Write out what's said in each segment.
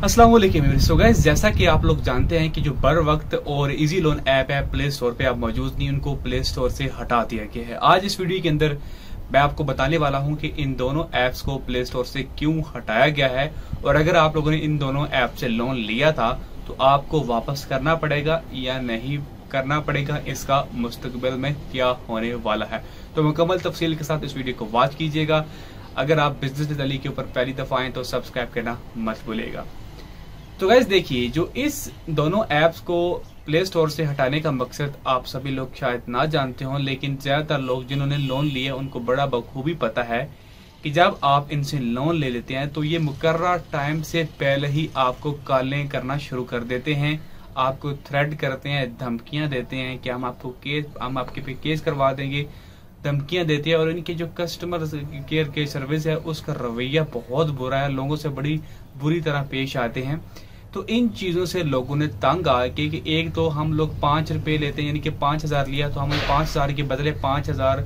अस्सलाम वालेकुम। So guys, जैसा कि आप लोग जानते हैं कि जो बर वक्त और इजी लोन ऐप है प्ले स्टोर पे अब मौजूद नहीं, उनको प्ले स्टोर से हटा दिया गया है। आज इस वीडियो के अंदर मैं आपको बताने वाला हूं कि इन दोनों ऐप्स को प्ले स्टोर से क्यों हटाया गया है, और अगर आप लोगों ने इन दोनों ऐप से लोन लिया था तो आपको वापस करना पड़ेगा या नहीं करना पड़ेगा, इसका मुस्तकबिल में क्या होने वाला है। तो मुकम्मल तफसील के साथ इस वीडियो को वॉच कीजिएगा। अगर आप बिजनेस विद अली के ऊपर पहली दफा आए तो सब्सक्राइब करना मत भूलिएगा। तो गाइस देखिए, जो इस दोनोों ऐप्स को प्ले स्टोर से हटाने का मकसद आप सभी लोग शायद ना जानते हो, लेकिन ज्यादातर लोग जिन्होंने लोन लिए उनको बड़ा बखूबी पता है कि जब आप इनसे लोन ले लेते हैं तो ये मुकर्रर टाइम से पहले ही आपको कॉलें करना शुरू कर देते हैं, आपको थ्रेट करते हैं, धमकियां देते हैं कि हम आपके पे केस करवा देंगे, धमकियां देते हैं। और इनके जो कस्टमर केयर की सर्विस है उसका रवैया बहुत बुरा है, लोगों से बड़ी बुरी तरह पेश आते हैं। तो इन चीजों से लोगों ने तंग आके कि एक तो हम लोग 5 रुपए लेते हैं, यानी कि 5,000 लिया तो हमें 5,000 के बदले 5,000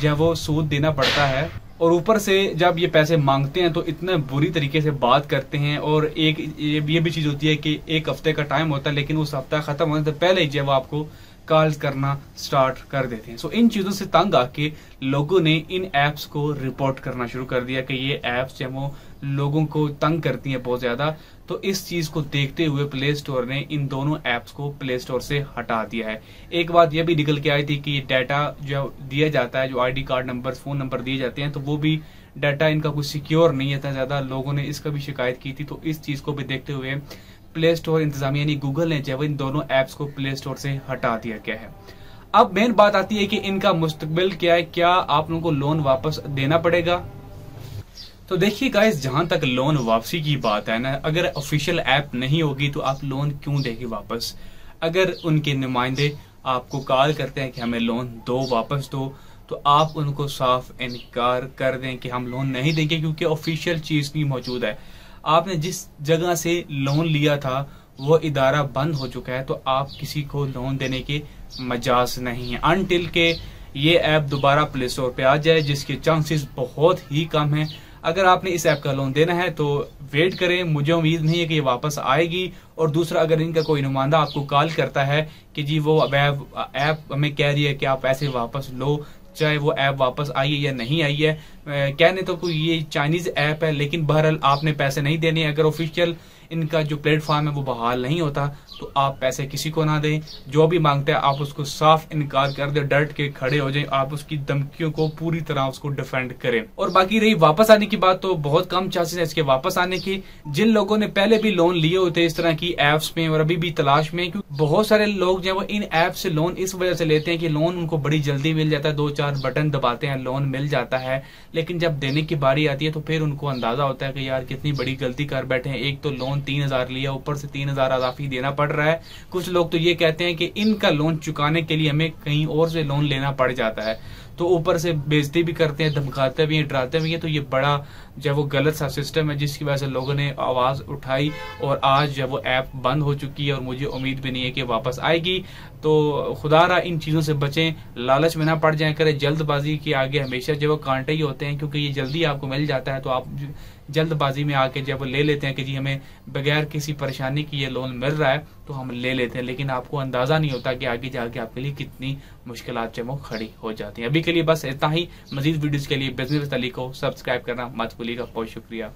जब वो सूद देना पड़ता है, और ऊपर से जब ये पैसे मांगते हैं तो इतना बुरी तरीके से बात करते हैं। और एक ये भी चीज होती है कि 1 हफ्ते का टाइम होता है, लेकिन उस हफ्ता खत्म होने से पहले ही जब आपको कॉल्स करना स्टार्ट कर देते हैं। सो इन चीजों से तंग आके लोगों ने इन एप्स को रिपोर्ट करना शुरू कर दिया कि ये एप्स जो वो लोगों को तंग करती हैं बहुत ज्यादा। तो इस चीज को देखते हुए प्ले स्टोर ने इन दोनों एप्स को प्ले स्टोर से हटा दिया है। एक बात यह भी निकल के आई थी कि डाटा जो दिया जाता है, जो ID card number, phone number दिए जाते हैं, तो वो भी डाटा इनका कुछ सिक्योर नहीं है इतना ज्यादा। लोगों ने इसका भी शिकायत की थी। तो इस चीज को भी देखते हुए प्ले स्टोर इंतजामिया यानी गूगल ने जब इन दोनों एप्स को प्ले स्टोर से हटा दिया गया है। अब मेन बात आती है कि इनका मुस्तकबिल क्या है, क्या आप लोगों को लोन वापस देना पड़ेगा। तो देखिए गाइस, जहां तक लोन वापसी की बात है ना, अगर ऑफिशियल ऐप नहीं होगी तो आप लोन क्यों देंगे वापस। अगर उनके नुमाइंदे आपको कॉल करते हैं कि हमें लोन दो, वापस दो, तो आप उनको साफ इनकार कर दें कि हम लोन नहीं देंगे, क्योंकि ऑफिशियल चीज नहीं मौजूद है। आपने जिस जगह से लोन लिया था वो इदारा बंद हो चुका है, तो आप किसी को लोन देने के मजाज नहीं है अनटिल के ये ऐप दोबारा प्ले स्टोर पे आ जाए, जिसके चांसेस बहुत ही कम है। अगर आपने इस ऐप का लोन देना है तो वेट करें, मुझे उम्मीद नहीं है कि ये वापस आएगी। और दूसरा, अगर इनका कोई नुमाइंदा आपको कॉल करता है कि जी वो ऐप हमें कह रही है कि आप पैसे वापस लो, चाहे वो ऐप वापस आई है या नहीं आई है, कहने तो कोई ये चाइनीज ऐप है, लेकिन बहरहाल आपने पैसे नहीं देने। अगर ऑफिशियल इनका जो प्लेटफॉर्म है वो बहाल नहीं होता तो आप पैसे किसी को ना दें। जो भी मांगता है आप उसको साफ इनकार कर दे, डट के खड़े हो जाएं, आप उसकी धमकियों को पूरी तरह उसको डिफेंड करें। और बाकी रही वापस आने की बात, तो बहुत कम चांसेस है इसके वापस आने की। जिन लोगों ने पहले भी लोन लिए होते इस तरह की एप्स में और अभी भी तलाश में, क्योंकि बहुत सारे लोग जो है वो इन ऐप से लोन इस वजह से लेते हैं कि लोन उनको बड़ी जल्दी मिल जाता है, 2-4 बटन दबाते हैं, लोन मिल जाता है। लेकिन जब देने की बारी आती है तो फिर उनको अंदाजा होता है कि यार कितनी बड़ी गलती कर बैठे हैं। एक तो लोन 3,000 लिया, ऊपर से 3,000 अदाफी देना पड़ रहा है। कुछ लोग तो ये कहते हैं कि इनका लोन चुकाने के लिए हमें कहीं और से लोन लेना पड़ जाता है, तो ऊपर से बेइज्जती भी करते हैं, धमकाते भी हैं, डराते भी हैं। तो ये बड़ा जब वो गलत सा सिस्टम है, जिसकी वजह से लोगों ने आवाज उठाई और आज जब वो ऐप बंद हो चुकी है और मुझे उम्मीद भी नहीं है कि वापस आएगी। तो खुदारा इन चीजों से बचें, लालच में ना पड़ जाए करें। जल्दबाजी के आगे हमेशा जो वो कांटे ही होते हैं, क्योंकि ये जल्दी आपको मिल जाता है तो आप जल्दबाजी में आके जब ले लेते हैं कि जी हमें बगैर किसी परेशानी की ये लोन मिल रहा है तो हम ले लेते हैं, लेकिन आपको अंदाजा नहीं होता कि आगे जाके आपके लिए कितनी मुश्किलात जो वो खड़ी हो जाती हैं। अभी के लिए बस इतना ही। मजीद वीडियोस के लिए बिजनेस विद अली को सब्सक्राइब करना मत भूलिएगा। बहुत शुक्रिया।